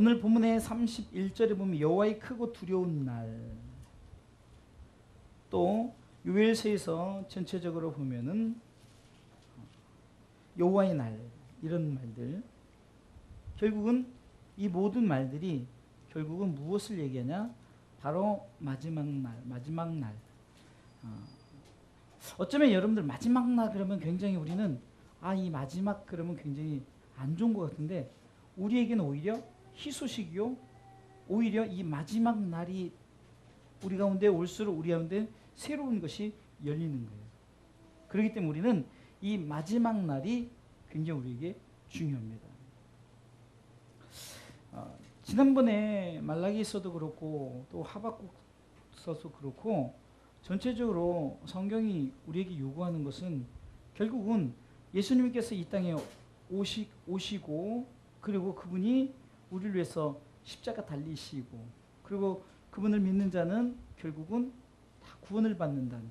오늘 본문의 31절에 보면 여호와의 크고 두려운 날, 또 요엘서에서 전체적으로 보면은 여호와의 날, 이런 말들, 결국은 이 모든 말들이 결국은 무엇을 얘기하냐? 바로 마지막 날. 어쩌면 여러분들 마지막 날 그러면 굉장히 우리는 이 마지막 그러면 굉장히 안 좋은 것 같은데, 우리에게는 오히려 희소식이요, 오히려 이 마지막 날이 우리 가운데 올수록 우리 가운데 새로운 것이 열리는 거예요. 그렇기 때문에 우리는 이 마지막 날이 굉장히 우리에게 중요합니다. 지난번에 말라기서도 그렇고 또 하박국서도 그렇고 전체적으로 성경이 우리에게 요구하는 것은 결국은 예수님께서 이 땅에 오시고, 그리고 그분이 우리를 위해서 십자가 달리시고, 그리고 그분을 믿는 자는 결국은 다 구원을 받는다는.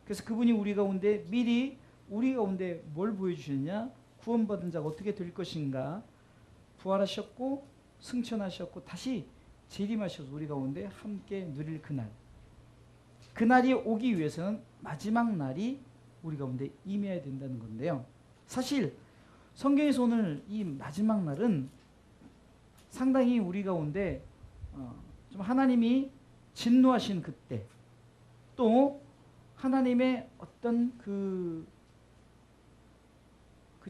그래서 그분이 우리 가운데 미리 우리 가운데 뭘 보여주셨냐? 구원받은 자가 어떻게 될 것인가? 부활하셨고 승천하셨고 다시 재림하셔서 우리 가운데 함께 누릴 그날. 그날이 오기 위해서는 마지막 날이 우리 가운데 임해야 된다는 건데요. 사실 성경에서 오늘 이 마지막 날은 상당히 우리 가운데 좀 하나님이 진노하신 그때, 또 하나님의 어떤 그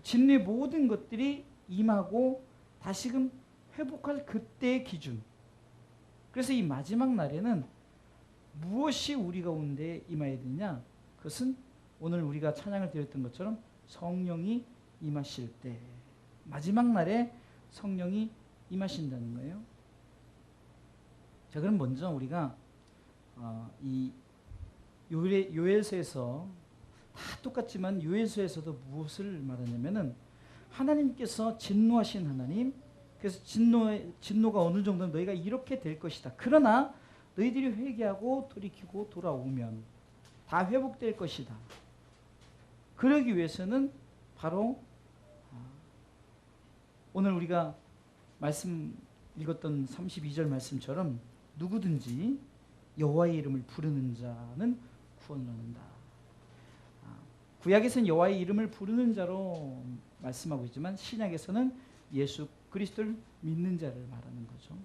진노의 모든 것들이 임하고 다시금 회복할 그때의 기준. 그래서 이 마지막 날에는 무엇이 우리 가운데 임해야 되냐? 그것은 오늘 우리가 찬양을 드렸던 것처럼 성령이 임하실 때, 마지막 날에 성령이 임하신다는 거예요. 자, 그럼 먼저 우리가 이 요엘서에서 다 똑같지만 요엘서에서도 무엇을 말하냐면은 하나님께서 진노하신 하나님, 그래서 진노가 어느 정도는 너희가 이렇게 될 것이다. 그러나 너희들이 회개하고 돌이키고 돌아오면 다 회복될 것이다. 그러기 위해서는 바로 오늘 우리가 말씀 읽었던 32절 말씀처럼 누구든지 여호와의 이름을 부르는 자는 구원을 얻는다. 구약에서는 여호와의 이름을 부르는 자로 말씀하고 있지만 신약에서는 예수 그리스도를 믿는 자를 말하는 거죠.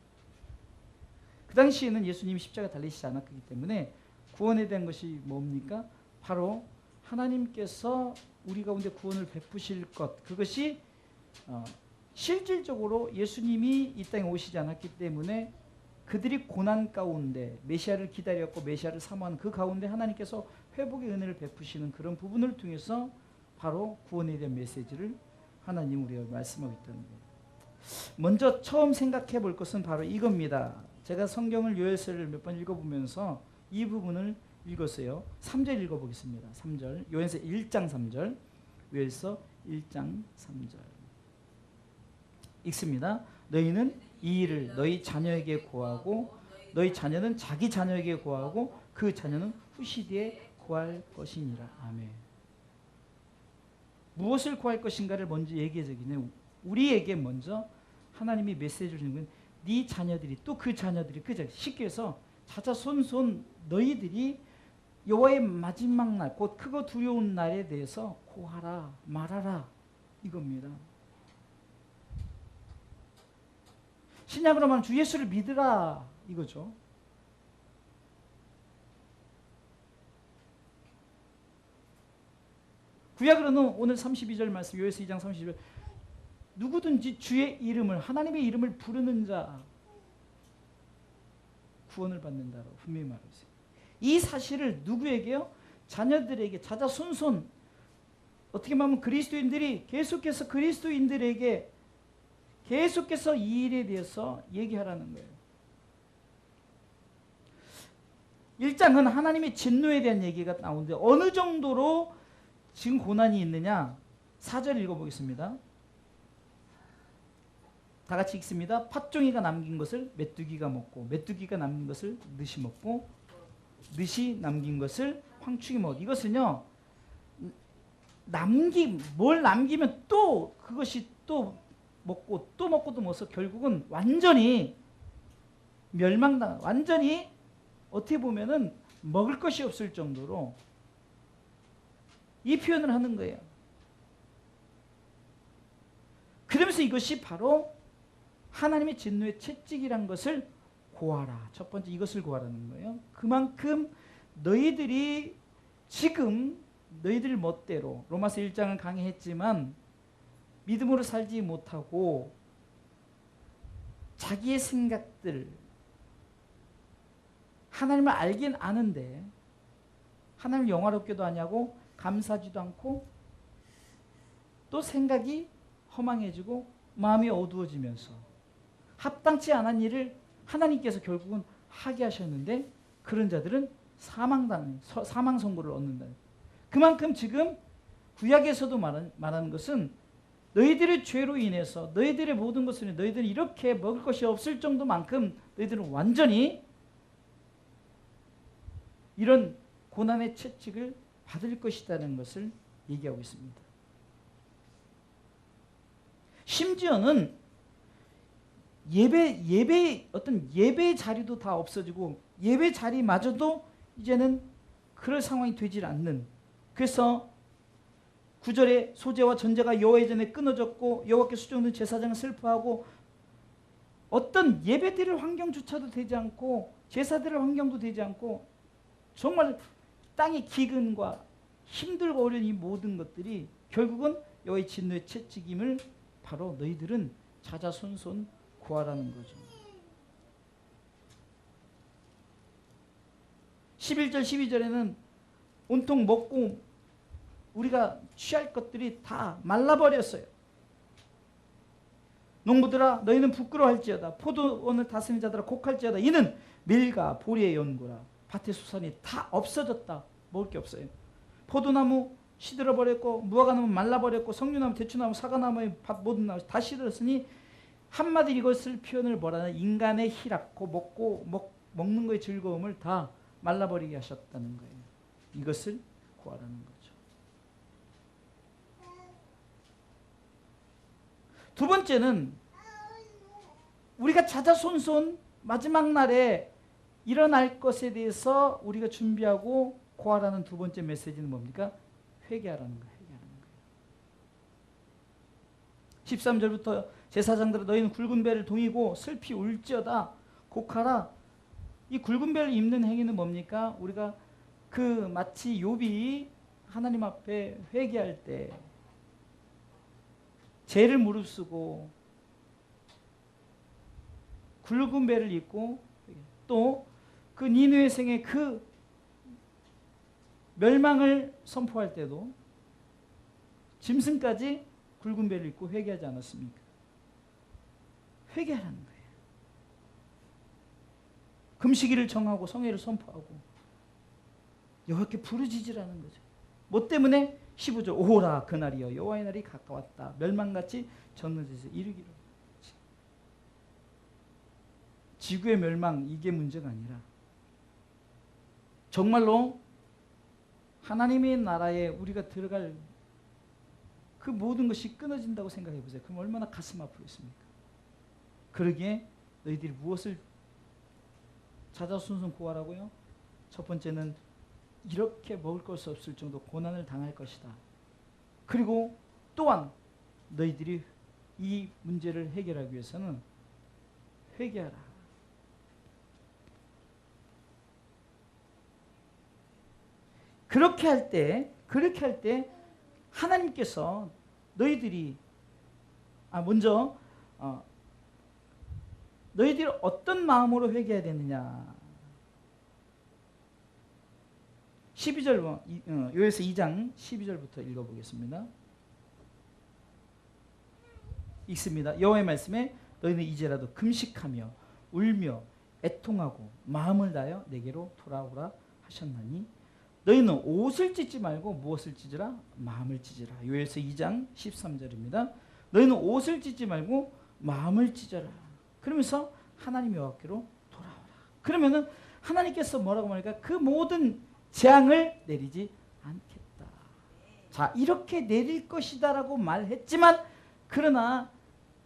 그 당시에는 예수님이 십자가 달리시지 않았기 때문에 구원에 대한 것이 뭡니까? 바로 하나님께서 우리 가운데 구원을 베푸실 것, 그것이 실질적으로 예수님이 이 땅에 오시지 않았기 때문에 그들이 고난 가운데 메시아를 기다렸고 메시아를 사모하는 그 가운데 하나님께서 회복의 은혜를 베푸시는 그런 부분을 통해서 바로 구원에 대한 메시지를 하나님 우리가 말씀하고 있다는 거예요. 먼저 처음 생각해 볼 것은 바로 이겁니다. 제가 성경을 요엘서를 몇 번 읽어보면서 이 부분을 읽었어요. 3절 읽어보겠습니다. 3절, 요엘서 1장 3절, 요엘서 1장 3절 읽습니다. 너희는 이 일을 너희 자녀에게 고하고 너희 자녀는 자기 자녀에게 고하고 그 자녀는 후시디에 구할 것이니라. 아멘. 무엇을 구할 것인가를 먼저 얘기해 주기는 우리에게 먼저 하나님이 메시지를 주는 건 네 자녀들이 또 그 자녀들이 쉽게 해서 자자손손 너희들이 여호와의 마지막 날, 곧 크고 두려운 날에 대해서 고하라, 말하라, 이겁니다. 신약으로 말하면 주 예수를 믿으라, 이거죠. 구약으로는 오늘 32절 말씀, 요엘서 2장 32절, 누구든지 주의 이름을, 하나님의 이름을 부르는 자 구원을 받는다고 분명히 말하고 있어요. 이 사실을 누구에게요? 자녀들에게, 자자손손, 어떻게 말하면 그리스도인들이 계속해서 그리스도인들에게 계속해서 이 일에 대해서 얘기하라는 거예요. 1장은 하나님의 진노에 대한 얘기가 나오는데 어느 정도로 지금 고난이 있느냐? 4절 읽어보겠습니다. 다 같이 읽습니다. 팥종이가 남긴 것을 메뚜기가 먹고 메뚜기가 남긴 것을 느시 먹고 느시 남긴 것을 황충이 먹고. 이것은요, 뭘 남기면 또 그것이 또 먹고 또 먹어서 결국은 완전히 멸망당, 완전히 어떻게 보면은 먹을 것이 없을 정도로 이 표현을 하는 거예요. 그러면서 이것이 바로 하나님의 진노의 채찍이란 것을 고하라. 첫 번째 이것을 고하라는 거예요. 그만큼 너희들이 지금 너희들 멋대로 로마서 1장은 강의했지만 믿음으로 살지 못하고 자기의 생각들, 하나님을 알긴 아는데 하나님을 영화롭게도 하냐고 감사하지도 않고 또 생각이 허망해지고 마음이 어두워지면서 합당치 않은 일을 하나님께서 결국은 하게 하셨는데 그런 자들은 사망 선고를 얻는다. 그만큼 지금 구약에서도 말하는 것은 너희들의 죄로 인해서 너희들의 모든 것을 너희들은 이렇게 먹을 것이 없을 정도만큼 너희들은 완전히 이런 고난의 채찍을 받을 것이라는 것을 얘기하고 있습니다. 심지어는 어떤 예배 자리도 다 없어지고 예배 자리마저도 이제는 그럴 상황이 되질 않는, 그래서 9절에 소제와 전제가 여호와의 전에 끊어졌고 여호와께 수정된 제사장은 슬퍼하고 어떤 예배드릴 환경조차도 되지 않고 제사드릴 환경도 되지 않고 정말 땅의 기근과 힘들고 어려운 이 모든 것들이 결국은 여호와의 진노의 채찍임을 바로 너희들은 자자손손 구하라는 거죠. 11절 12절에는 온통 먹고 우리가 취할 것들이 다 말라버렸어요. 농부들아 너희는 부끄러워할지어다. 포도원을 다스리는 자들아 곡할지어다. 이는 밀과 보리의 연고라. 밭의 수산이 다 없어졌다. 먹을 게 없어요. 포도나무 시들어버렸고 무화과나무 말라버렸고 석류나무 대추나무 사과나무의 밭 모든 나무 다 시들었으니 한마디로 이것을 표현을 뭐라나 인간의 희락고 먹는 거의 즐거움을 다 말라버리게 하셨다는 거예요. 이것을 구하라는 거죠. 두 번째는 우리가 자자손손 마지막 날에 일어날 것에 대해서 우리가 준비하고 구하라는 두 번째 메시지는 뭡니까? 회개하라는 거예요. 회개하는 거예요. 13절부터 제사장들아 너희는 굵은 배를 동이고 슬피 울지어다 곡하라. 이 굵은 배를 입는 행위는 뭡니까? 우리가 마치 욥이 하나님 앞에 회개할 때 죄를 무릅쓰고 굵은 배를 입고 또 그 니느웨 생의 그 멸망을 선포할 때도 짐승까지 굵은 배를 입고 회개하지 않았습니까? 회개하라는 거예요. 금식일을 정하고 성회를 선포하고 여호와께 부르짖으라는 거죠. 뭐 때문에? 15절 오호라 그날이여 여호와의 날이 가까웠다. 멸망같이 전능에서 이르기로. 지구의 멸망 이게 문제가 아니라 정말로 하나님의 나라에 우리가 들어갈 그 모든 것이 끊어진다고 생각해 보세요. 그럼 얼마나 가슴 아프겠습니까? 그러기에 너희들이 무엇을 자자손손 구하라고요? 첫 번째는 이렇게 먹을 것이 없을 정도 고난을 당할 것이다. 그리고 또한 너희들이 이 문제를 해결하기 위해서는 회개하라. 그렇게 할 때 하나님께서 너희들이 먼저 너희들이 어떤 마음으로 회개해야 되느냐. 12절 요에서 2장 12절부터 읽어보겠습니다. 읽습니다. 여호와의 말씀에 너희는 이제라도 금식하며 울며 애통하고 마음을 다하여 내게로 돌아오라 하셨나니 너희는 옷을 찢지 말고 무엇을 찢으라? 마음을 찢으라. 요에서 2장 13절입니다. 너희는 옷을 찢지 말고 마음을 찢어라. 그러면서 하나님 여호와께로 돌아오라. 그러면은 하나님께서 뭐라고 말할까? 그 모든 재앙을 내리지 않겠다. 자, 이렇게 내릴 것이다라고 말했지만 그러나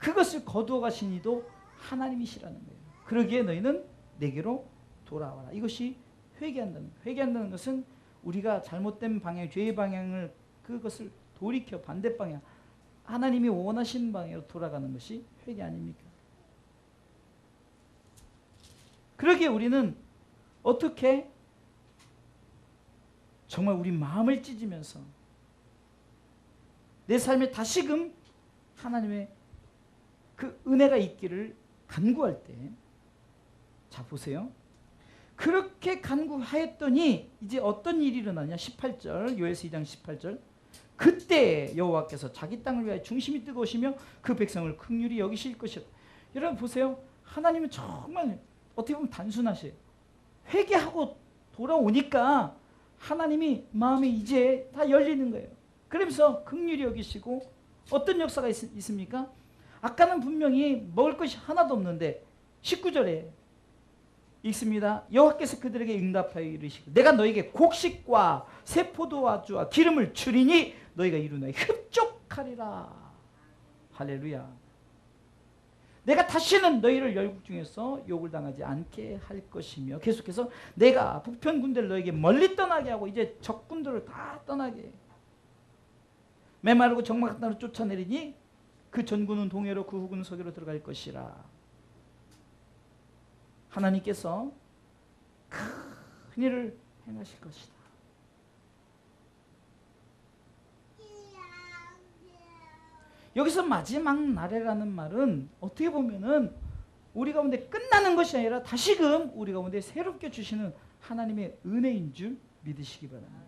그것을 거두어 가신 이도 하나님이시라는 거예요. 그러기에 너희는 내게로 돌아와라. 이것이 회개한다는 거예요. 회개한다는 것은 우리가 잘못된 방향, 죄의 방향을 그것을 돌이켜 반대 방향, 하나님이 원하시는 방향으로 돌아가는 것이 회개 아닙니까? 그러기에 우리는 어떻게 정말 우리 마음을 찢으면서 내 삶에 다시금 하나님의 그 은혜가 있기를 간구할 때, 자 보세요. 그렇게 간구하였더니 이제 어떤 일이 일어나냐. 18절, 요엘서 2장 18절. 그때 여호와께서 자기 땅을 위하여 중심이 뜨거우시며 그 백성을 긍휼히 여기실 것이다. 여러분 보세요. 하나님은 정말 어떻게 보면 단순하세요. 회개하고 돌아오니까 하나님이 마음이 이제 다 열리는 거예요. 그러면서 긍휼히 여기시고 어떤 역사가 있습니까? 아까는 분명히 먹을 것이 하나도 없는데 19절에 읽습니다. 여호와께서 그들에게 응답하여 이르시고 내가 너에게 곡식과 새 포도주와 기름을 주리니 너희가 이루나에 흡족하리라. 할렐루야. 내가 다시는 너희를 열국 중에서 욕을 당하지 않게 할 것이며 계속해서 내가 북편 군대를 너에게 멀리 떠나게 하고 이제 적군들을 다 떠나게 해. 메마르고 적막한 땅으로 쫓아내리니 그 전군은 동해로 그 후군은 서기로 들어갈 것이라. 하나님께서 큰 일을 행하실 것이다. 여기서 마지막 날에라는 말은 어떻게 보면은 우리 가운데 끝나는 것이 아니라 다시금 우리 가운데 새롭게 주시는 하나님의 은혜인 줄 믿으시기 바랍니다.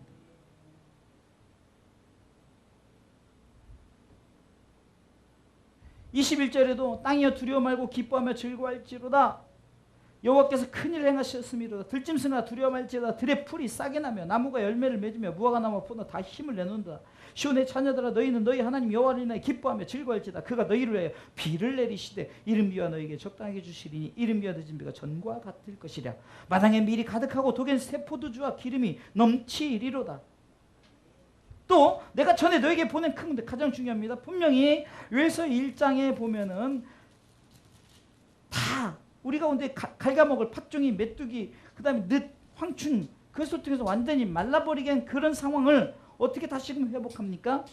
21절에도 땅이여 두려워 말고 기뻐하며 즐거워할지로다. 여호와께서 큰일을 행하셨음이로다. 들짐승아 두려워 말지로다. 들의 풀이 싸게 나며 나무가 열매를 맺으며 무화과 나무와 포도 다 힘을 내놓는다. 시온의 자녀들아 너희는 너희 하나님 여호와를 인하여 기뻐하며 즐거워할지다. 그가 너희를 위하여 비를 내리시되 이른 비와 너희에게 적당하게 주시리니 이른 비와 늦은 비가 전과 같을 것이랴. 마당에 밀이 가득하고 독엔 새 포도주와 기름이 넘치리로다. 또 내가 전에 너에게 보낸 큰 군대, 가장 중요합니다. 분명히 요엘서 1장에 보면은 다 우리 가운데 갉아먹을 팥종이, 메뚜기, 그 다음에 늦, 황충, 그것을 통해서 완전히 말라버리게 한 그런 상황을 어떻게 다시금 회복합니까?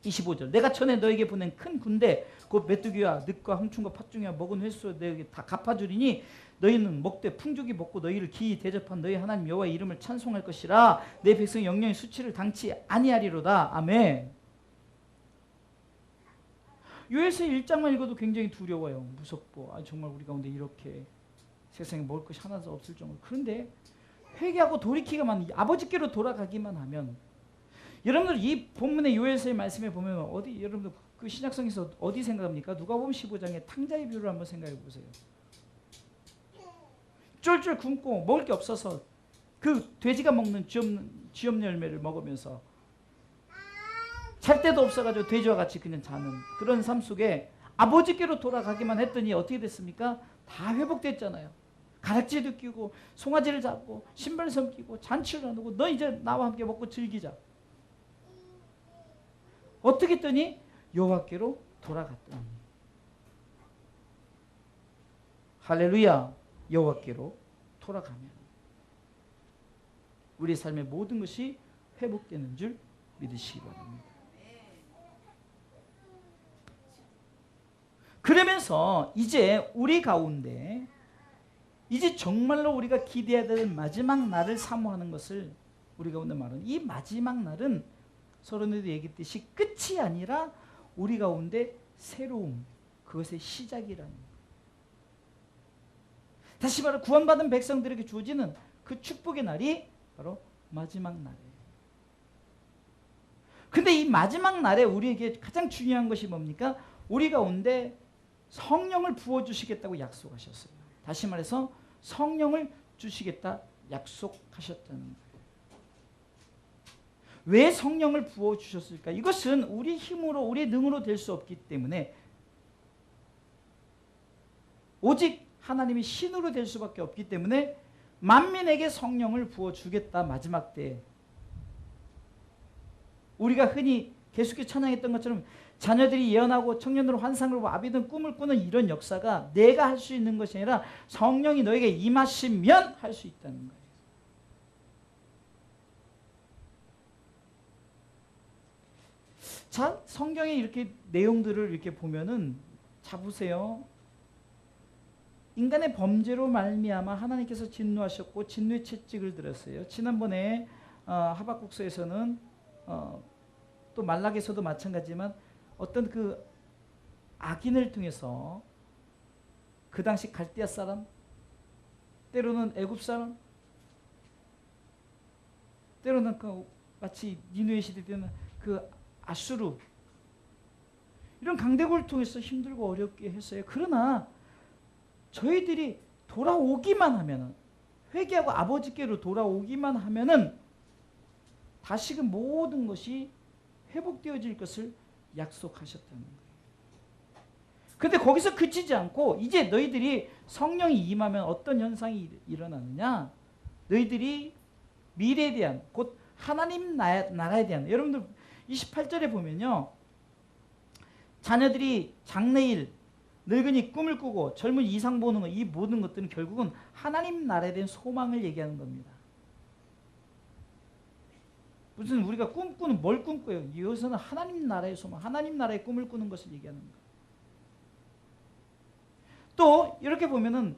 25절 내가 전에 너에게 보낸 큰 군대 곧 메뚜기와 늑과 황충과 팥종이와 먹은 횟수 너에게 다 갚아주리니 너희는 먹되 풍족히 먹고 너희를 기이 대접한 너희 하나님 여호와의 이름을 찬송할 것이라. 내 백성이 영영의 수치를 당치 아니하리로다. 아멘. 요엘서 1장만 읽어도 굉장히 두려워요. 무섭고 정말 우리 가운데 이렇게 세상에 먹을 것이 하나도 없을 정도로. 그런데 회개하고 돌이키기만 아버지께로 돌아가기만 하면 여러분들 이 본문의 요엘서의 말씀에 보면 어디 여러분들 그 신약성에서 어디 생각합니까? 누가복음 15장의 탕자의 비유를 한번 생각해 보세요. 쫄쫄 굶고 먹을 게 없어서 그 돼지가 먹는 쥐없는 열매를 먹으면서 잘 데도 없어가지고 돼지와 같이 그냥 자는 그런 삶 속에 아버지께로 돌아가기만 했더니 어떻게 됐습니까? 다 회복됐잖아요. 가락지도 끼고 송아지를 잡고 신발섬 끼고 잔치를 하고 너 이제 나와 함께 먹고 즐기자. 어떻게 했더니 여호와께로 돌아갔더니 할렐루야. 여호와께로 돌아가면 우리 삶의 모든 것이 회복되는 줄 믿으시기 바랍니다. 그러면서 이제 우리 가운데 이제 정말로 우리가 기대해야 되는 마지막 날을 사모하는 것을 우리 가운데 말하는 이 마지막 날은 서론에도 얘기했듯이 끝이 아니라 우리 가운데 새로움, 그것의 시작이라는 거예요. 다시 말해 구원받은 백성들에게 주어지는 그 축복의 날이 바로 마지막 날이에요. 근데 이 마지막 날에 우리에게 가장 중요한 것이 뭡니까? 우리 가운데 성령을 부어주시겠다고 약속하셨어요. 다시 말해서 성령을 주시겠다 약속하셨다는 거예요. 왜 성령을 부어주셨을까? 이것은 우리 힘으로 우리 능으로 될 수 없기 때문에 오직 하나님이 신으로 될 수밖에 없기 때문에 만민에게 성령을 부어주겠다. 마지막 때에 우리가 흔히 계속해서 찬양했던 것처럼 자녀들이 예언하고 청년으로 환상을 보고 아비든 꿈을 꾸는 이런 역사가 내가 할 수 있는 것이 아니라 성령이 너에게 임하시면 할 수 있다는 거예요. 자, 성경에 이렇게 내용들을 이렇게 보면은 자 보세요. 인간의 범죄로 말미암아 하나님께서 진노하셨고 진노의 채찍을 들었어요. 지난번에 하박국서에서는 또 말락에서도 마찬가지지만 어떤 그 악인을 통해서 그 당시 갈대아 사람, 때로는 애굽 사람, 때로는 그 마치 니누의 시대 때는 그 아수르, 이런 강대국을 통해서 힘들고 어렵게 했어요. 그러나 저희들이 돌아오기만 하면은, 회개하고 아버지께로 돌아오기만 하면은 다시금 모든 것이 회복되어질 것을 약속하셨다는 거예요. 근데 거기서 그치지 않고 이제 너희들이 성령이 임하면 어떤 현상이 일어나느냐? 너희들이 미래에 대한, 곧 하나님 나라에 대한, 여러분들 28절에 보면요, 자녀들이 장래일, 늙은이 꿈을 꾸고 젊은 이상 보는 것, 이 모든 것들은 결국은 하나님 나라에 대한 소망을 얘기하는 겁니다. 무슨 우리가 꿈꾸는 뭘 꿈꿔요? 여기서는 하나님 나라의 소망, 하나님 나라의 꿈을 꾸는 것을 얘기하는 거예요. 또 이렇게 보면은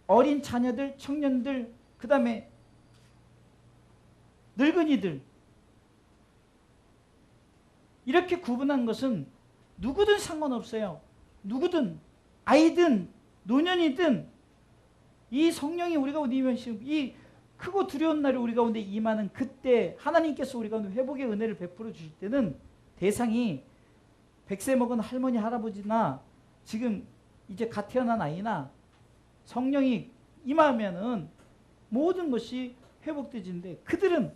어린 자녀들, 청년들, 그 다음에 늙은이들, 이렇게 구분한 것은 누구든 상관없어요. 누구든, 아이든 노년이든 이 성령이 우리 가운데 임하시고 이 크고 두려운 날이 우리 가운데 임하는 그때 하나님께서 우리 가운데 회복의 은혜를 베풀어 주실 때는 대상이 100세 먹은 할머니 할아버지나 지금 이제 갓 태어난 아이나 성령이 임하면은 모든 것이 회복되지는데, 그들은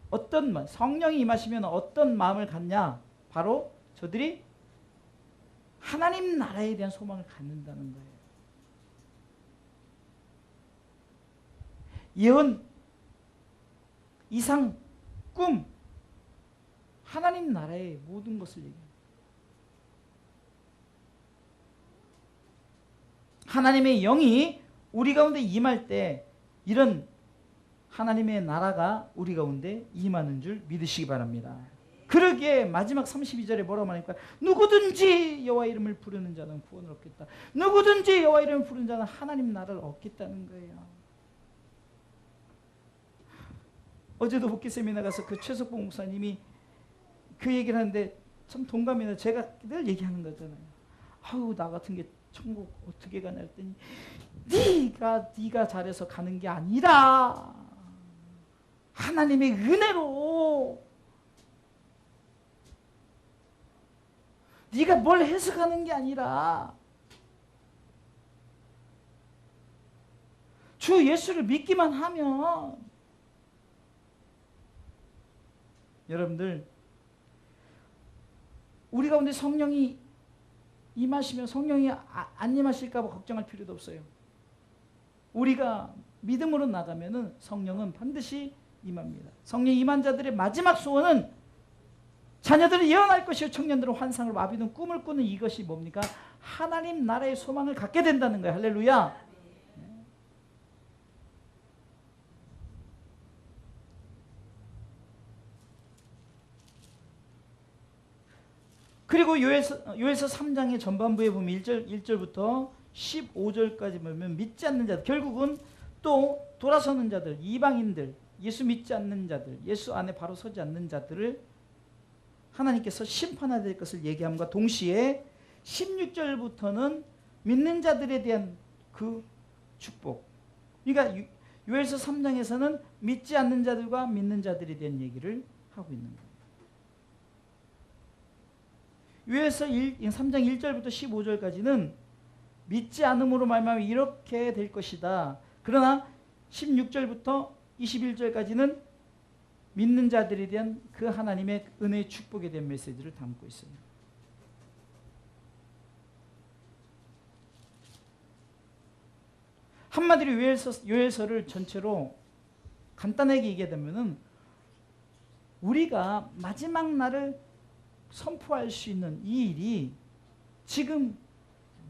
어떤 마음, 성령이 임하시면 어떤 마음을 갖냐? 바로 저들이 하나님 나라에 대한 소망을 갖는다는 거예요. 예언, 이상, 꿈, 하나님 나라의 모든 것을 얘기합니다. 하나님의 영이 우리 가운데 임할 때 이런 하나님의 나라가 우리 가운데 임하는 줄 믿으시기 바랍니다. 그러기에 마지막 32절에 뭐라고 말합니까? 누구든지 여호와 이름을 부르는 자는 구원을 얻겠다. 누구든지 여호와 이름을 부르는 자는 하나님 나라를 얻겠다는 거예요. 어제도 복귀 세미나 가서 그 최석봉 목사님이 그 얘기를 하는데 참 동감이나 제가 늘 얘기하는 거잖아요. 아우 나 같은 게 천국 어떻게 가냐 했더니 네가 잘해서 가는 게 아니라 하나님의 은혜로 네가 뭘 해서 가는 게 아니라 주 예수를 믿기만 하면, 여러분들 우리 가운데 성령이 임하시면 성령이 안 임하실까 봐 걱정할 필요도 없어요. 우리가 믿음으로 나가면은 성령은 반드시 임합니다. 성령 임한 자들의 마지막 소원은 자녀들은 예언할 것이요 청년들은 환상을 마비든 꿈을 꾸는 이것이 뭡니까? 하나님 나라의 소망을 갖게 된다는 거예요. 할렐루야. 그리고 요엘서 3장의 전반부에 보면 1절부터 15절까지 보면 믿지 않는 자들, 결국은 또 돌아서는 자들, 이방인들, 예수 믿지 않는 자들, 예수 안에 바로 서지 않는 자들을 하나님께서 심판해야 될 것을 얘기함과 동시에 16절부터는 믿는 자들에 대한 그 축복. 그러니까 요엘서 3장에서는 믿지 않는 자들과 믿는 자들에 대한 얘기를 하고 있는 거예요. 요엘서 3장 1절부터 15절까지는 믿지 않음으로 말미암아 이렇게 될 것이다. 그러나 16절부터 21절까지는 믿는 자들에 대한 그 하나님의 은혜의 축복에 대한 메시지를 담고 있어요. 한마디로 요엘서를 전체로 간단하게 얘기하자면은 우리가 마지막 날을 선포할 수 있는 이 일이 지금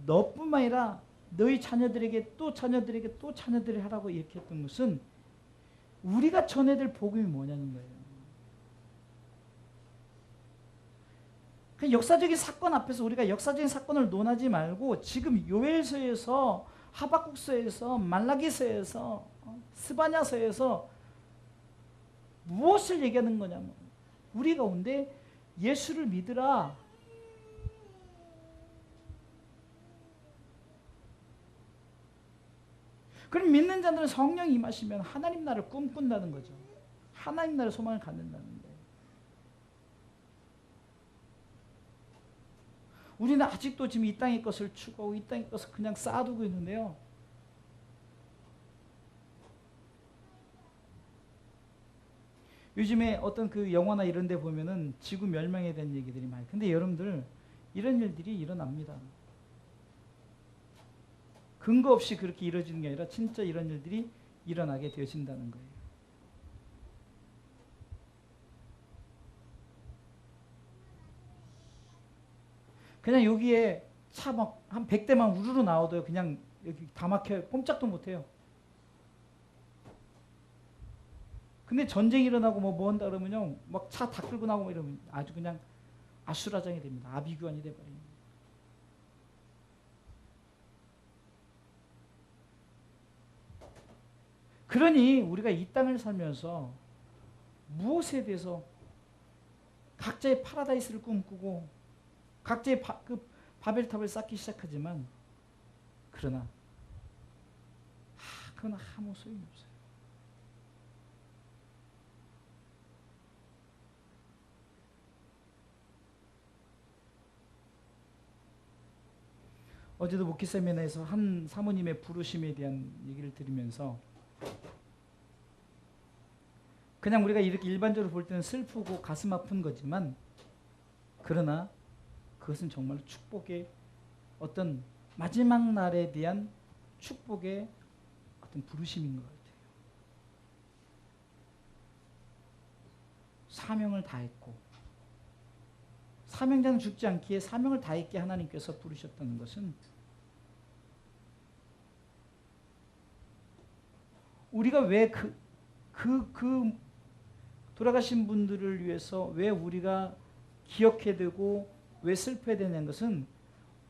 너뿐만 아니라 너희 자녀들에게 또 자녀들에게 또 자녀들이 하라고 이렇게 했던 것은 우리가 전해야 될 복음이 뭐냐는 거예요. 그 역사적인 사건 앞에서 우리가 역사적인 사건을 논하지 말고 지금 요엘서에서 하박국서에서 말라기서에서 스바냐서에서 무엇을 얘기하는 거냐면 우리 가운데 예수를 믿으라. 그럼 믿는 자들은 성령이 임하시면 하나님 나라를 꿈꾼다는 거죠. 하나님 나라의 소망을 갖는다는 거예요. 우리는 아직도 지금 이 땅의 것을 추구하고 이 땅의 것을 그냥 쌓아두고 있는데요. 요즘에 어떤 그 영화나 이런 데 보면은 지구 멸망에 대한 얘기들이 많아요. 근데 여러분들 이런 일들이 일어납니다. 근거 없이 그렇게 이루어지는 게 아니라 진짜 이런 일들이 일어나게 되어진다는 거예요. 그냥 여기에 차 막 한 100대만 우르르 나와도 그냥 여기 다 막혀요. 꼼짝도 못해요. 근데 전쟁이 일어나고 뭐 한다 그러면요. 막 차 다 끌고 나오고 이러면 아주 그냥 아수라장이 됩니다. 아비규환이 돼버립니다. 그러니 우리가 이 땅을 살면서 무엇에 대해서 각자의 파라다이스를 꿈꾸고 각자의 바벨탑을 쌓기 시작하지만 그러나 그건 아무 소용이 없어요. 어제도 목회 세미나에서 한 사모님의 부르심에 대한 얘기를 들으면서 그냥 우리가 이렇게 일반적으로 볼 때는 슬프고 가슴 아픈 거지만 그러나 그것은 정말 축복의 어떤 마지막 날에 대한 축복의 어떤 부르심인 것 같아요. 사명을 다했고 사명자는 죽지 않기에 사명을 다했기에 하나님께서 부르셨다는 것은 우리가 왜 돌아가신 분들을 위해서 왜 우리가 기억해야 되고 왜 슬퍼야 되냐는 것은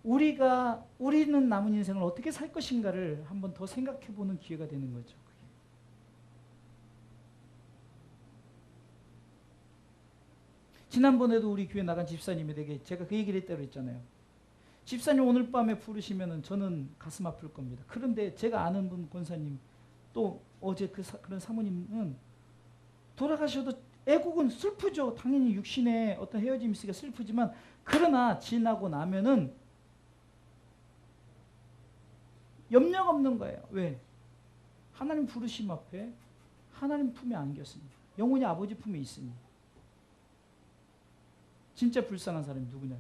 우리는 남은 인생을 어떻게 살 것인가를 한번 더 생각해 보는 기회가 되는 거죠. 지난번에도 우리 교회 나간 집사님에게 제가 그 얘기를 했다고 했잖아요. 집사님 오늘 밤에 부르시면은 저는 가슴 아플 겁니다. 그런데 제가 아는 분 권사님 또 어제 그런 사모님은 돌아가셔도 애국은 슬프죠. 당연히 육신의 어떤 헤어짐이 있으니까 슬프지만 그러나 지나고 나면은 염려가 없는 거예요. 왜? 하나님 부르심 앞에 하나님 품에 안겼으니 영원히 아버지 품에 있으니 진짜 불쌍한 사람이 누구냐?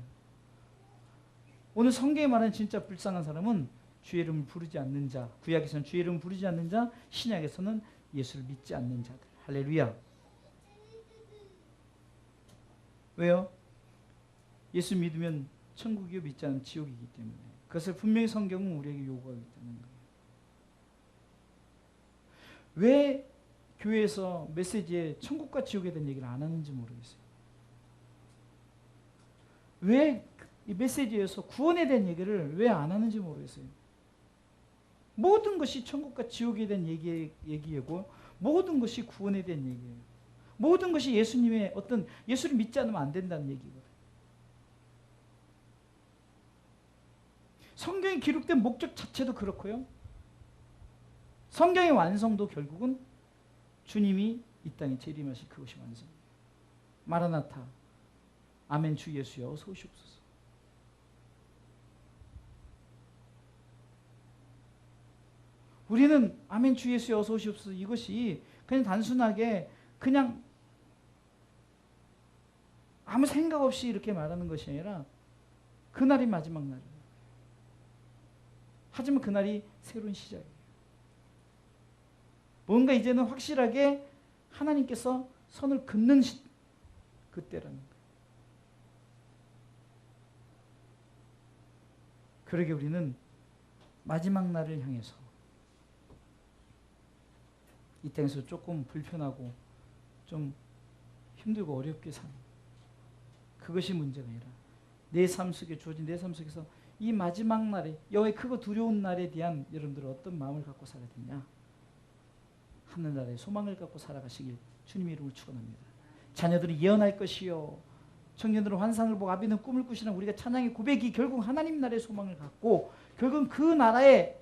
오늘 성경에 말하는 진짜 불쌍한 사람은 주의 이름을 부르지 않는 자, 구약에서는 주의 이름을 부르지 않는 자, 신약에서는 예수를 믿지 않는 자들. 할렐루야. 왜요? 예수 믿으면 천국이요 믿지 않으면 지옥이기 때문에. 그것을 분명히 성경은 우리에게 요구하고 있다는 거예요. 왜 교회에서 메시지에 천국과 지옥에 대한 얘기를 안 하는지 모르겠어요. 왜 이 메시지에서 구원에 대한 얘기를 왜 안 하는지 모르겠어요. 모든 것이 천국과 지옥에 대한 얘기이고 모든 것이 구원에 대한 얘기예요. 모든 것이 예수님의 어떤 예수를 믿지 않으면 안 된다는 얘기거든요. 성경에 기록된 목적 자체도 그렇고요. 성경의 완성도 결국은 주님이 이 땅에 재림하실 그것이 완성이에요. 마라나타, 아멘 주 예수여 어서 오시옵소서. 우리는 아멘 주 예수여 어서 오시옵소서 이것이 그냥 단순하게 그냥 아무 생각 없이 이렇게 말하는 것이 아니라 그날이 마지막 날이에요. 하지만 그날이 새로운 시작이에요. 뭔가 이제는 확실하게 하나님께서 선을 긋는 그때라는 거예요. 그러게 우리는 마지막 날을 향해서 이 땅에서 조금 불편하고 좀 힘들고 어렵게 사는 그것이 문제가 아니라 내 삶 속에 주어진 내 삶 속에서 이 마지막 날에 여호와의 크고 두려운 날에 대한 여러분들 어떤 마음을 갖고 살아야 되냐? 하늘나라의 소망을 갖고 살아가시길 주님의 이름으로 축원합니다. 자녀들이 예언할 것이요 청년들은 환상을 보고 아비는 꿈을 꾸시는 우리가 찬양의 고백이 결국 하나님 나라의 소망을 갖고 결국은 그 나라의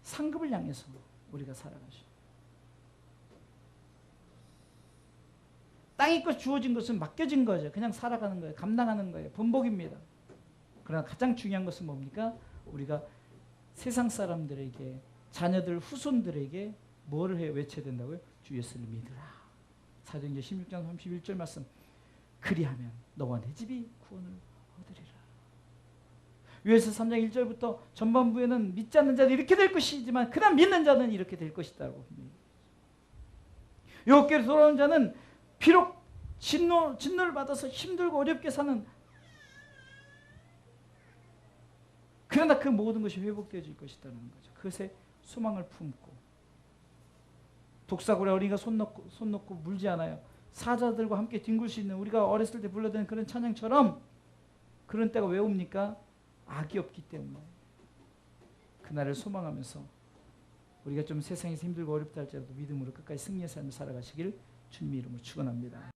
상급을 향해서 우리가 살아가죠. 땅의 것 주어진 것은 맡겨진 거죠. 그냥 살아가는 거예요. 감당하는 거예요. 번복입니다. 그러나 가장 중요한 것은 뭡니까? 우리가 세상 사람들에게 자녀들 후손들에게 뭐를 해 외쳐야 된다고요? 주 예수를 믿으라. 사도행전 16장 31절 말씀. 그리하면 너와 내 집이 구원을 얻으리라. 요에서 3장 1절부터 전반부에는 믿지 않는 자는 이렇게 될 것이지만 그다음 믿는 자는 이렇게 될 것이다고 합니다. 여호와께로 돌아온 자는 비록 진노를 받아서 힘들고 어렵게 사는 그러나 그 모든 것이 회복되어질 것이라는 거죠. 그것에 소망을 품고 독사고래 어린이가 손 놓고 물지 않아요. 사자들과 함께 뒹굴 수 있는 우리가 어렸을 때 불러드는 그런 찬양처럼 그런 때가 왜 옵니까? 악이 없기 때문에 그날을 소망하면서 우리가 좀 세상에서 힘들고 어렵다 할지라도 믿음으로 끝까지 승리의 삶을 살아가시길 주님의 이름으로 축원합니다.